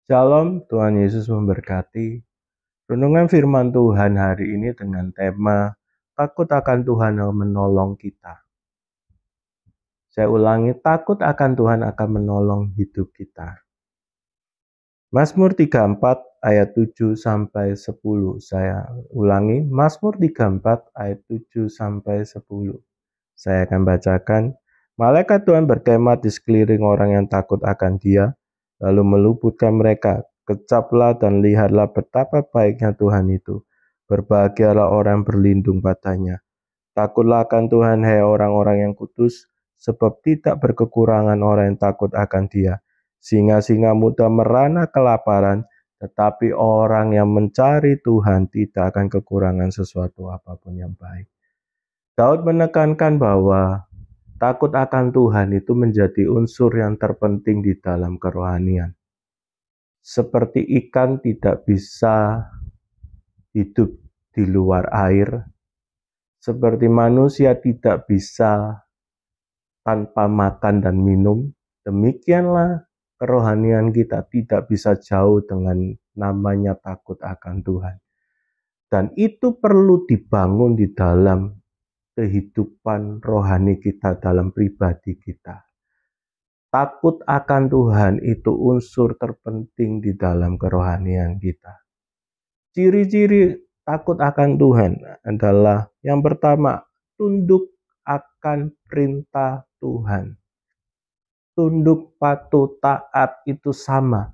Shalom, Tuhan Yesus memberkati. Renungan firman Tuhan hari ini dengan tema takut akan Tuhan yang menolong kita. Saya ulangi, takut akan Tuhan akan menolong hidup kita. Mazmur 34 ayat 7 sampai 10. Saya ulangi, Mazmur 34 ayat 7 sampai 10. Saya akan bacakan. Malaikat Tuhan berkemah di sekeliling orang yang takut akan Dia, lalu meluputkan mereka. Kecaplah dan lihatlah betapa baiknya Tuhan itu. Berbahagialah orang berlindung padanya. Takutlah akan Tuhan, hai orang-orang yang kudus, sebab tidak berkekurangan orang yang takut akan Dia. Singa-singa muda merana kelaparan, tetapi orang yang mencari Tuhan tidak akan kekurangan sesuatu apapun yang baik. Daud menekankan bahwa takut akan Tuhan itu menjadi unsur yang terpenting di dalam kerohanian. Seperti ikan tidak bisa hidup di luar air, seperti manusia tidak bisa tanpa makan dan minum, demikianlah kerohanian kita tidak bisa jauh dengan namanya takut akan Tuhan. Dan itu perlu dibangun di dalam kehidupan rohani kita, dalam pribadi kita. Takut akan Tuhan itu unsur terpenting di dalam kerohanian kita. Ciri-ciri takut akan Tuhan adalah yang pertama, tunduk akan perintah Tuhan. Tunduk, patuh, taat itu sama.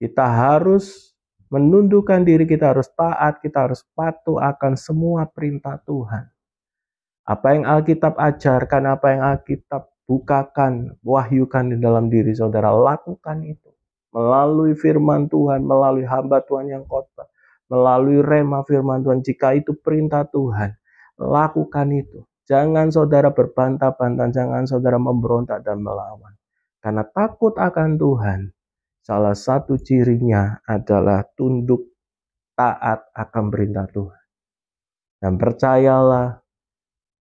Kita harus menundukkan diri, kita harus taat, kita harus patuh akan semua perintah Tuhan. Apa yang Alkitab ajarkan, apa yang Alkitab bukakan, wahyukan di dalam diri saudara, lakukan itu. Melalui firman Tuhan, melalui hamba Tuhan yang khotbah, melalui rema firman Tuhan, jika itu perintah Tuhan, lakukan itu. Jangan saudara berbantah-bantah, jangan saudara memberontak dan melawan. Karena takut akan Tuhan, salah satu cirinya adalah tunduk, taat akan perintah Tuhan. Dan percayalah,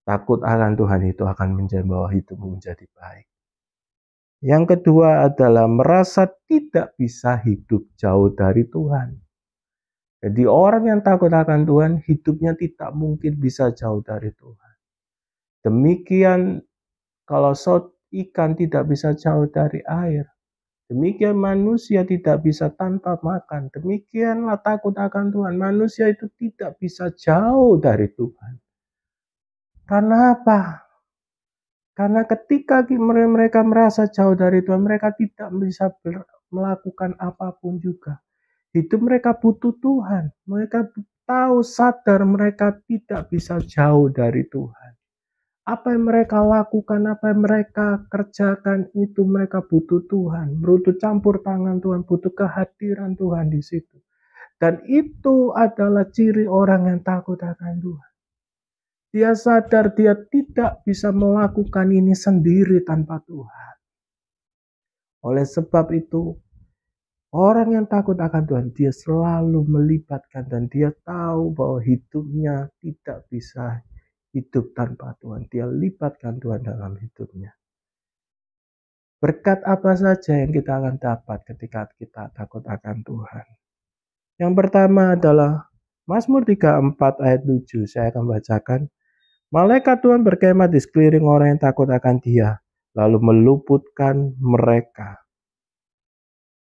takut akan Tuhan itu akan membawa hidupmu menjadi baik. Yang kedua adalah merasa tidak bisa hidup jauh dari Tuhan. Jadi orang yang takut akan Tuhan, hidupnya tidak mungkin bisa jauh dari Tuhan. Demikian kalau ikan tidak bisa jauh dari air, demikian manusia tidak bisa tanpa makan. Demikianlah takut akan Tuhan. Manusia itu tidak bisa jauh dari Tuhan. Karena apa? Karena ketika mereka merasa jauh dari Tuhan, mereka tidak bisa melakukan apapun juga. Hidup mereka butuh Tuhan. Mereka tahu, sadar mereka tidak bisa jauh dari Tuhan. Apa yang mereka lakukan, apa yang mereka kerjakan, itu mereka butuh Tuhan. Butuh campur tangan Tuhan, butuh kehadiran Tuhan di situ. Dan itu adalah ciri orang yang takut akan Tuhan. Dia sadar dia tidak bisa melakukan ini sendiri tanpa Tuhan. Oleh sebab itu, orang yang takut akan Tuhan, dia selalu melibatkan dan dia tahu bahwa hidupnya tidak bisa hidup tanpa Tuhan. Dia libatkan Tuhan dalam hidupnya. Berkat apa saja yang kita akan dapat ketika kita takut akan Tuhan? Yang pertama adalah Mazmur 34 ayat 7. Saya akan bacakan. Malaikat Tuhan berkemah di sekeliling orang yang takut akan Dia, lalu meluputkan mereka.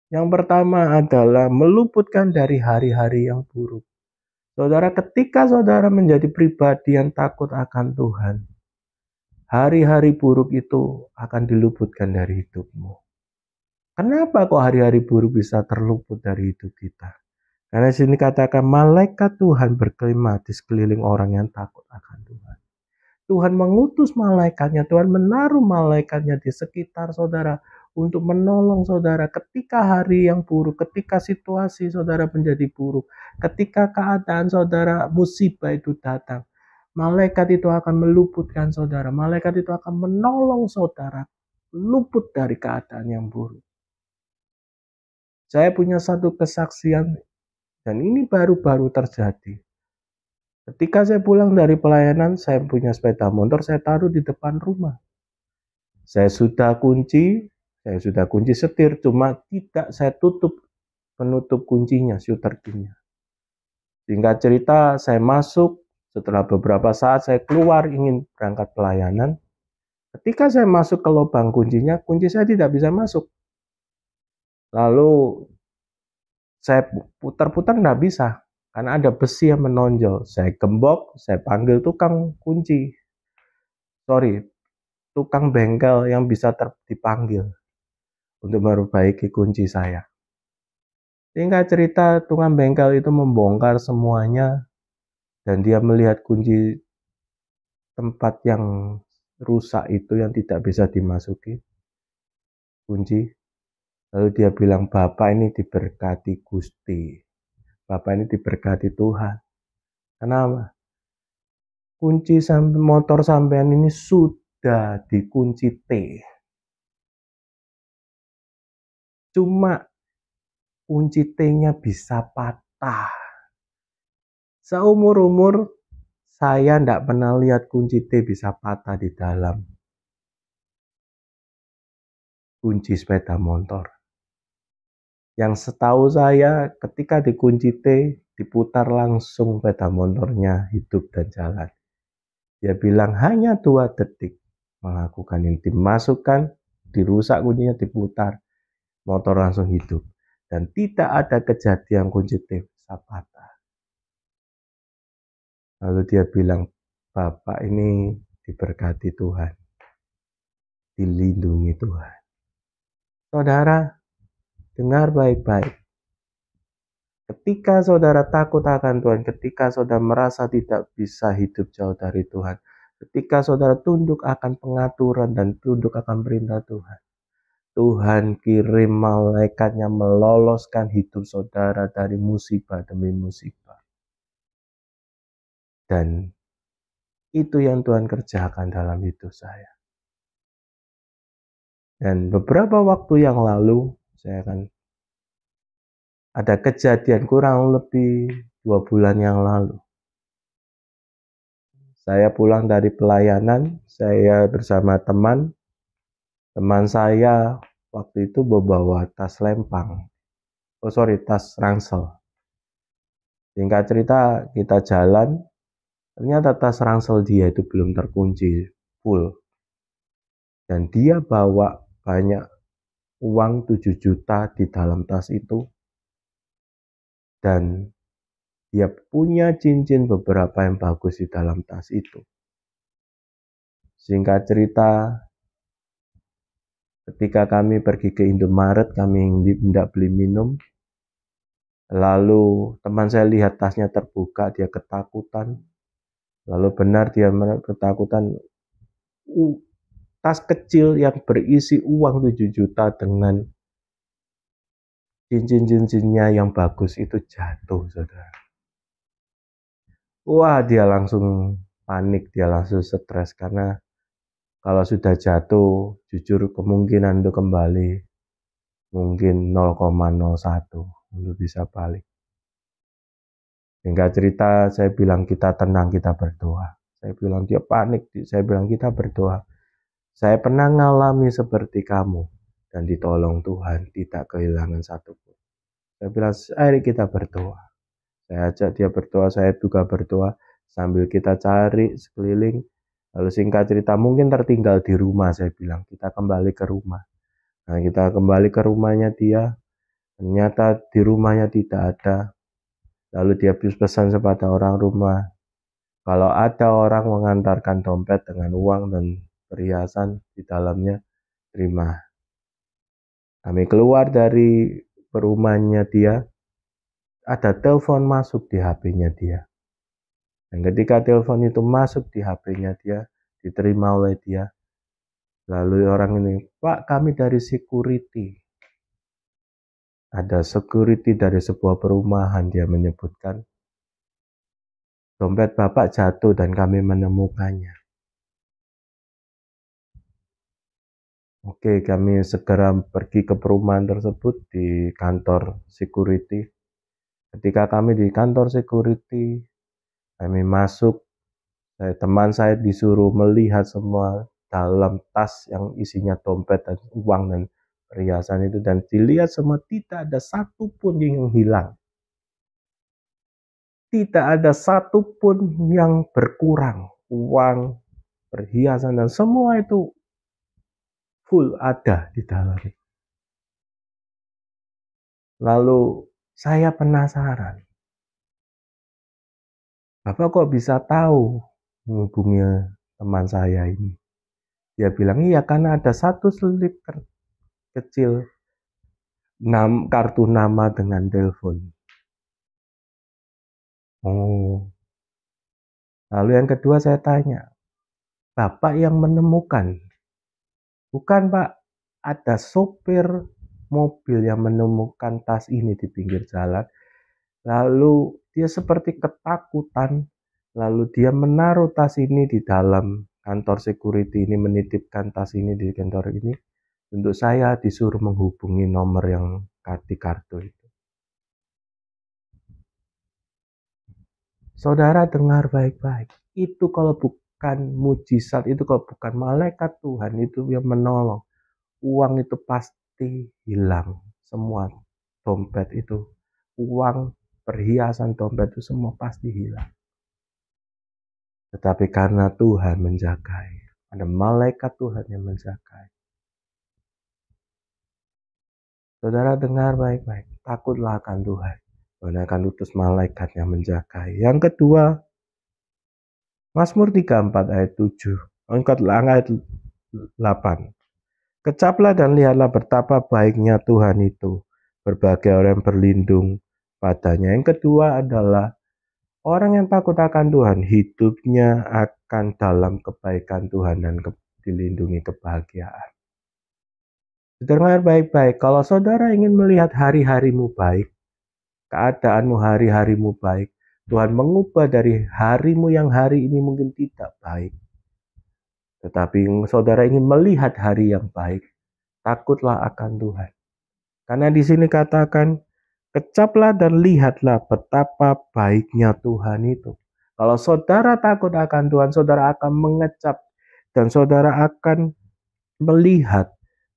Yang pertama adalah meluputkan dari hari-hari yang buruk. Saudara, ketika saudara menjadi pribadi yang takut akan Tuhan, hari-hari buruk itu akan diluputkan dari hidupmu. Kenapa kok hari-hari buruk bisa terluput dari hidup kita? Karena sini katakan malaikat Tuhan berkemah di sekeliling orang yang takut akan Tuhan. Tuhan mengutus malaikatnya, Tuhan menaruh malaikatnya di sekitar saudara untuk menolong saudara ketika hari yang buruk, ketika situasi saudara menjadi buruk, ketika keadaan saudara musibah itu datang. Malaikat itu akan meluputkan saudara, malaikat itu akan menolong saudara luput dari keadaan yang buruk. Saya punya satu kesaksian dan ini baru-baru terjadi. Ketika saya pulang dari pelayanan, saya punya sepeda motor, saya taruh di depan rumah. Saya sudah kunci setir, cuma tidak saya tutup penutup kuncinya, shooter key-nya. Singkat cerita, saya masuk, setelah beberapa saat saya keluar ingin berangkat pelayanan. Ketika saya masuk ke lubang kuncinya, kunci saya tidak bisa masuk. Lalu saya putar-putar nggak bisa, karena ada besi yang menonjol. Saya gembok, saya panggil tukang kunci. Tukang bengkel yang bisa dipanggil untuk memperbaiki kunci saya. Singkat cerita, tukang bengkel itu membongkar semuanya dan dia melihat kunci tempat yang rusak itu yang tidak bisa dimasuki kunci. Lalu dia bilang, "Bapak ini diberkati Gusti. Bapak ini diberkati Tuhan." Kenapa? Kunci motor sampean ini sudah dikunci T. Cuma kunci T-nya bisa patah. Seumur-umur saya tidak pernah lihat kunci T bisa patah di dalam kunci sepeda motor. Yang setahu saya ketika dikunci T, diputar langsung sepeda motornya hidup dan jalan. Dia bilang hanya 2 detik melakukan ini. Dimasukkan, dirusak kuncinya, diputar, motor langsung hidup. Dan tidak ada kejadian kunci T bisa patah. Lalu dia bilang, "Bapak ini diberkati Tuhan, dilindungi Tuhan." Saudara, dengar baik-baik. Ketika saudara takut akan Tuhan, ketika saudara merasa tidak bisa hidup jauh dari Tuhan, ketika saudara tunduk akan pengaturan dan tunduk akan perintah Tuhan, Tuhan kirim malaikatnya meloloskan hidup saudara dari musibah demi musibah. Dan itu yang Tuhan kerjakan dalam hidup saya. Dan beberapa waktu yang lalu, saya akan ada kejadian kurang lebih 2 bulan yang lalu. Saya pulang dari pelayanan, saya bersama teman saya waktu itu membawa tas lempang. Tas ransel. Singkat cerita, kita jalan, ternyata tas ransel dia itu belum terkunci full. Dan dia bawa banyak uang 7 juta di dalam tas itu. Dan dia punya cincin beberapa yang bagus di dalam tas itu. Singkat cerita, ketika kami pergi ke Indomaret, kami hendak beli minum. Lalu teman saya lihat tasnya terbuka, dia ketakutan. Lalu benar dia ketakutan. Tas kecil yang berisi uang 7 juta dengan cincin-cincinnya yang bagus itu jatuh, saudara. Wah, dia langsung panik, dia langsung stres karena kalau sudah jatuh, jujur kemungkinan untuk kembali mungkin 0,01 untuk bisa balik. Hingga cerita saya bilang kita tenang, kita berdoa. Saya bilang dia panik, saya bilang kita berdoa. Saya pernah mengalami seperti kamu dan ditolong Tuhan, tidak kehilangan satupun. Saya bilang, ayo kita berdoa. Saya ajak dia berdoa, saya juga berdoa sambil kita cari sekeliling. Lalu singkat cerita mungkin tertinggal di rumah, saya bilang kita kembali ke rumah. Nah, kita kembali ke rumahnya dia, ternyata di rumahnya tidak ada. Lalu dia pesan kepada orang rumah, kalau ada orang mengantarkan dompet dengan uang dan perhiasan di dalamnya, terima. Kami keluar dari perumahannya dia, ada telepon masuk di HP-nya dia. Dan ketika telepon itu masuk di HP-nya dia, diterima oleh dia, lalu orang ini, "Pak, kami dari security." Ada security dari sebuah perumahan, dia menyebutkan. Dompet Bapak jatuh dan kami menemukannya. Oke, kami segera pergi ke perumahan tersebut di kantor security. Ketika kami di kantor security, kami masuk. Teman saya disuruh melihat semua dalam tas yang isinya dompet dan uang dan perhiasan itu dan dilihat semua, tidak ada satupun yang hilang. Tidak ada satupun yang berkurang. Uang, perhiasan, dan semua itu full ada di dalam. Lalu saya penasaran, Bapak kok bisa tahu menghubungi teman saya ini? Dia bilang, iya karena ada satu selip kecil kartu nama dengan telepon. Oh, lalu yang kedua saya tanya, Bapak yang menemukan? Bukan Pak, ada sopir mobil yang menemukan tas ini di pinggir jalan. Lalu dia seperti ketakutan, lalu dia menaruh tas ini di dalam kantor security ini, menitipkan tas ini di kantor ini. Untuk saya disuruh menghubungi nomor yang di kartu itu. Saudara dengar baik-baik. Itu kalau bukan mujizat, itu kalau bukan malaikat Tuhan itu yang menolong, uang itu pasti hilang. Semua dompet itu, uang, perhiasan, dompet itu semua pasti hilang. Tetapi karena Tuhan menjagai, ada malaikat Tuhan yang menjagai. Saudara dengar baik-baik, takutlah akan Tuhan. Tuhan akan utus malaikat yang menjagai. Yang kedua, Mazmur 34 ayat 7. Ayat 8. Kecaplah dan lihatlah betapa baiknya Tuhan itu. Berbagai orang berlindung padanya. Yang kedua adalah orang yang takut akan Tuhan, hidupnya akan dalam kebaikan Tuhan dan dilindungi kebahagiaan. Dengar baik-baik, kalau saudara ingin melihat hari-harimu baik, keadaanmu hari-harimu baik, Tuhan mengubah dari harimu yang hari ini mungkin tidak baik. Tetapi saudara ingin melihat hari yang baik, takutlah akan Tuhan. Karena di sini katakan, kecaplah dan lihatlah betapa baiknya Tuhan itu. Kalau saudara takut akan Tuhan, saudara akan mengecap dan saudara akan melihat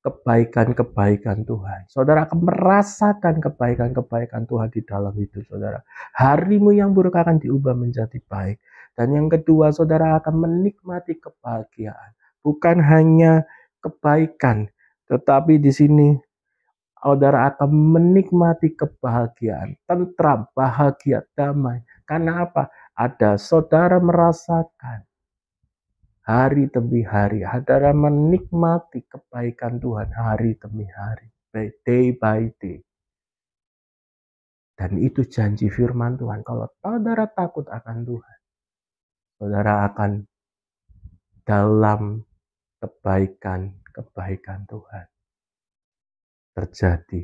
kebaikan-kebaikan Tuhan. Saudara akan merasakan kebaikan-kebaikan Tuhan di dalam hidup saudara. Harimu yang buruk akan diubah menjadi baik. Dan yang kedua, saudara akan menikmati kebahagiaan. Bukan hanya kebaikan, tetapi di sini saudara akan menikmati kebahagiaan, tentram, bahagia, damai. Karena apa? Ada saudara merasakan hari demi hari, saudara menikmati kebaikan Tuhan hari demi hari, day by day. Dan itu janji firman Tuhan. Kalau saudara takut akan Tuhan, saudara akan dalam kebaikan Tuhan terjadi,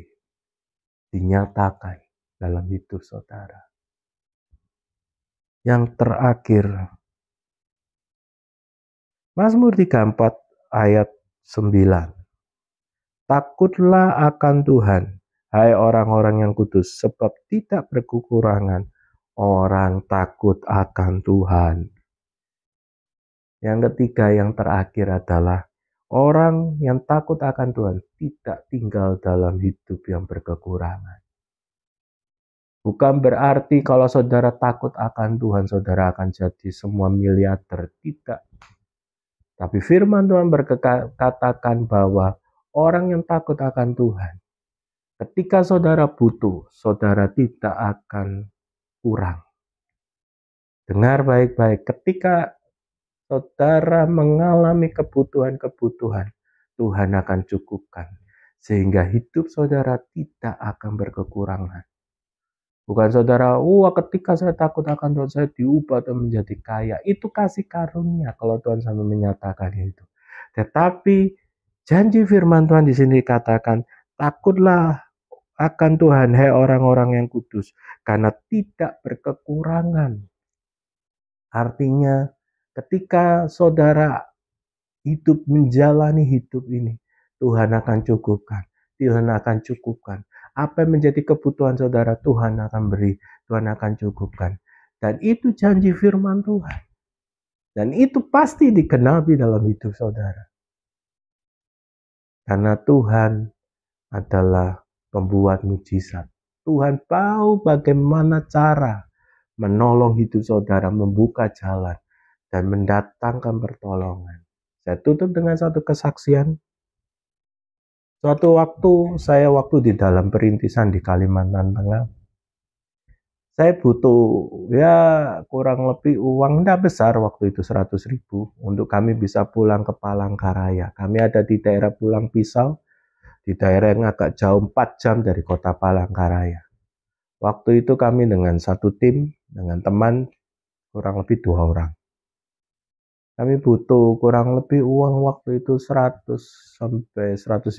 dinyatakan dalam hidup saudara. Yang terakhir, Mazmur 34 ayat 9. Takutlah akan Tuhan, hai orang-orang yang kudus, sebab tidak berkekurangan orang takut akan Tuhan. Yang ketiga, yang terakhir adalah orang yang takut akan Tuhan tidak tinggal dalam hidup yang berkekurangan. Bukan berarti kalau saudara takut akan Tuhan, saudara akan jadi semua miliarder. Tidak. Tapi firman Tuhan berkatakan bahwa orang yang takut akan Tuhan, ketika saudara butuh, saudara tidak akan kurang. Dengar baik-baik, ketika saudara mengalami kebutuhan-kebutuhan, Tuhan akan cukupkan. Sehingga hidup saudara tidak akan berkekurangan. Bukan saudara, ketika saya takut akan Tuhan, saya diubah atau menjadi kaya. Itu kasih karunia kalau Tuhan sampai menyatakan itu. Tetapi janji firman Tuhan di sini katakan, takutlah akan Tuhan, hai orang-orang yang kudus, karena tidak berkekurangan. Artinya, ketika saudara hidup menjalani hidup ini, Tuhan akan cukupkan. Tuhan akan cukupkan. Apa yang menjadi kebutuhan saudara, Tuhan akan beri, Tuhan akan cukupkan. Dan itu janji firman Tuhan. Dan itu pasti digenapi dalam hidup saudara. Karena Tuhan adalah pembuat mujizat. Tuhan tahu bagaimana cara menolong hidup saudara, membuka jalan, dan mendatangkan pertolongan. Saya tutup dengan satu kesaksian. Suatu waktu di dalam perintisan di Kalimantan Tengah, saya butuh ya kurang lebih uang, tidak besar waktu itu 100.000 untuk kami bisa pulang ke Palangkaraya. Kami ada di daerah Pulang Pisau, di daerah yang agak jauh 4 jam dari kota Palangkaraya. Waktu itu kami dengan satu tim, dengan teman kurang lebih 2 orang. Kami butuh kurang lebih uang waktu itu 100 sampai 150.000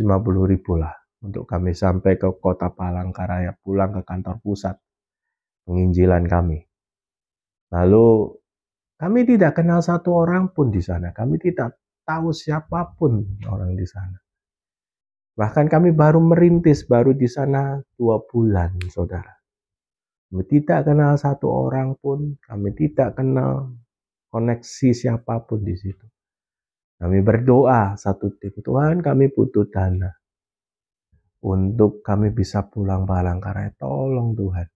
lah untuk kami sampai ke kota Palangkaraya, pulang ke kantor pusat penginjilan kami. Lalu kami tidak kenal satu orang pun di sana. Kami tidak tahu siapapun orang di sana. Bahkan kami baru merintis, baru di sana 2 bulan, saudara. Kami tidak kenal satu orang pun, kami tidak kenal koneksi siapapun di situ. Kami berdoa satu tim, Tuhan kami butuh dana untuk kami bisa pulang Palangkaraya. Tolong Tuhan,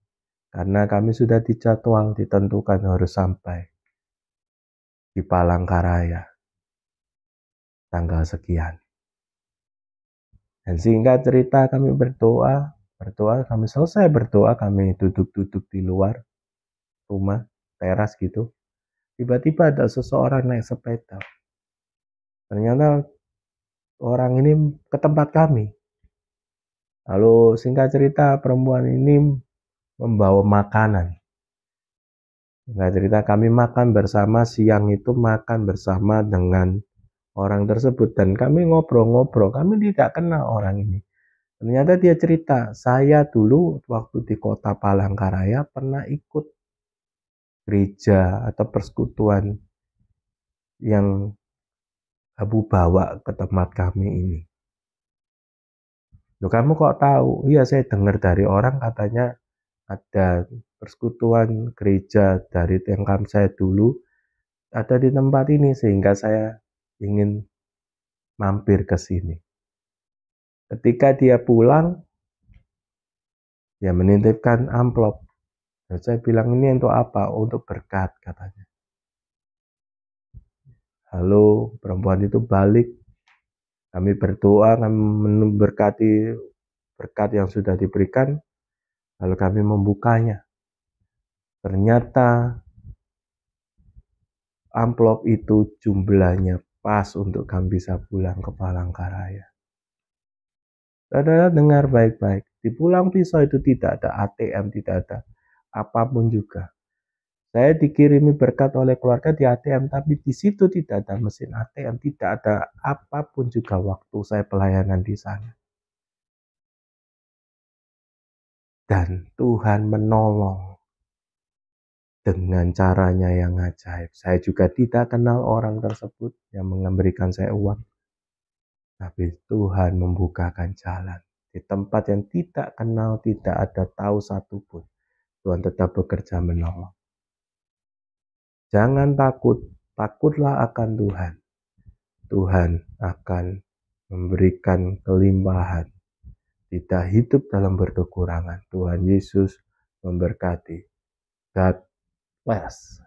karena kami sudah dijadwal, ditentukan harus sampai di Palangkaraya tanggal sekian. Dan singkat cerita kami berdoa, kami selesai berdoa, kami duduk-duduk di luar rumah, teras gitu. Tiba-tiba ada seseorang naik sepeda. Ternyata orang ini ke tempat kami. Lalu singkat cerita perempuan ini membawa makanan. Singkat cerita kami makan bersama, siang itu makan bersama dengan orang tersebut. Dan kami ngobrol-ngobrol, kami tidak kenal orang ini. Ternyata dia cerita, saya dulu waktu di kota Palangkaraya pernah ikut gereja atau persekutuan yang Abu bawa ke tempat kami ini. Loh, kamu kok tahu? Iya, saya dengar dari orang katanya ada persekutuan gereja dari yang saya dulu ada di tempat ini, sehingga saya ingin mampir ke sini. Ketika dia pulang, dia menitipkan amplop. Dan saya bilang, ini untuk apa? Untuk berkat, katanya. Lalu perempuan itu balik, kami berdoa, kami memberkati berkat yang sudah diberikan, lalu kami membukanya. Ternyata amplop itu jumlahnya pas untuk kami bisa pulang ke Palangkaraya. Saudara dengar baik-baik, di Pulang Pisau itu tidak ada ATM, tidak ada apapun juga. Saya dikirimi berkat oleh keluarga di ATM, tapi di situ tidak ada mesin ATM, tidak ada apapun juga waktu saya pelayanan di sana. Dan Tuhan menolong dengan caranya yang ajaib. Saya juga tidak kenal orang tersebut yang memberikan saya uang. Tapi Tuhan membukakan jalan. Di tempat yang tidak kenal, tidak ada tahu satupun. Tuhan tetap bekerja menolong. Jangan takut, takutlah akan Tuhan. Tuhan akan memberikan kelimpahan. Tidak hidup dalam berkekurangan. Tuhan Yesus memberkati. God bless.